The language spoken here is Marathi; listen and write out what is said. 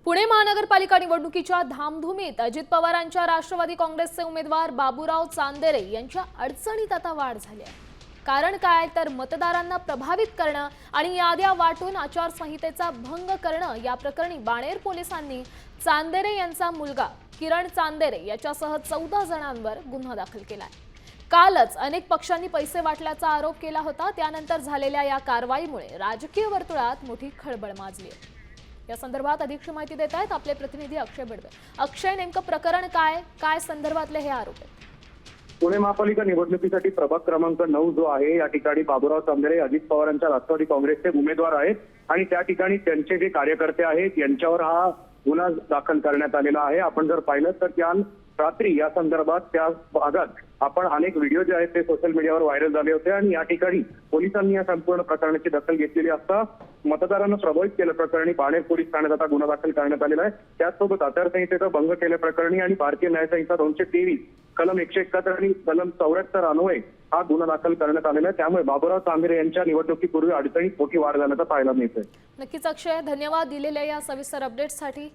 पुणे महानगरपालिका निवडणुकीच्या धामधुमीत अजित पवारांच्या राष्ट्रवादी काँग्रेसचे उमेदवार बाबूराव चांदेरे यांच्या अडचणीत आता वाढ झाली आहे। कारण काय तर मतदारांना प्रभावित करणं आणि याद्या वाटून आचारसंहितेचा भंग करणं या प्रकरणी बाणेर पोलिसांनी चांदेरे यांचा मुलगा किरण चांदेरे याच्यासह 14 जणांवर गुन्हा दाखल केलाय। कालच अनेक पक्षांनी पैसे वाटल्याचा आरोप केला होता। त्यानंतर झालेल्या या कारवाईमुळे राजकीय वर्तुळात मोठी खळबळ माजली आहे। या संदर्भात अधिक माहिती देत आहेत आपले प्रतिनिधी अक्षय बडवे। अक्षय, नेमकं प्रकरण काय संदर्भातले हे आरोप आहेत? पुणे महापालिका निवडणुकीसाठी प्रभाग क्रमांक 9 जो आहे या ठिकाणी बाबूराव चांदेरे अजित पवारांच्या राष्ट्रवादी काँग्रेसचे उमेदवार आहेत आणि त्या ठिकाणी त्यांचे जे कार्यकर्ते आहेत यांच्यावर हा गुन्हा दाखल करण्यात आलेला आहे। आपण जर पाहिलं तर काल रात्री या संदर्भात त्या भागात आपण अनेक व्हिडिओ जे आहेत ते सोशल मीडियावर व्हायरल झाले होते आणि या ठिकाणी पोलिसांनी या संपूर्ण प्रकरणाची दखल घेतलेली असता मतदारांना प्रभावित केल्या प्रकरणी बाणेर पोलीस ठाण्यात आता गुन्हा दाखल करण्यात आलेला आहे। त्याचसोबत आचारसंहितेचा भंग केल्याप्रकरणी आणि भारतीय न्याय संहिता 223 कलम 171 आणि कलम 74 अन्वये हा गुन्हा दाखल करण्यात आलेला आहे। त्यामुळे बाबूराव चांदेरे यांच्या निवडणुकीपूर्वी अडचणीत मोठी वाढ झाल्याचं पाहायला मिळतंय। नक्कीच अक्षय, धन्यवाद दिलेल्या या सविस्तर अपडेट्ससाठी।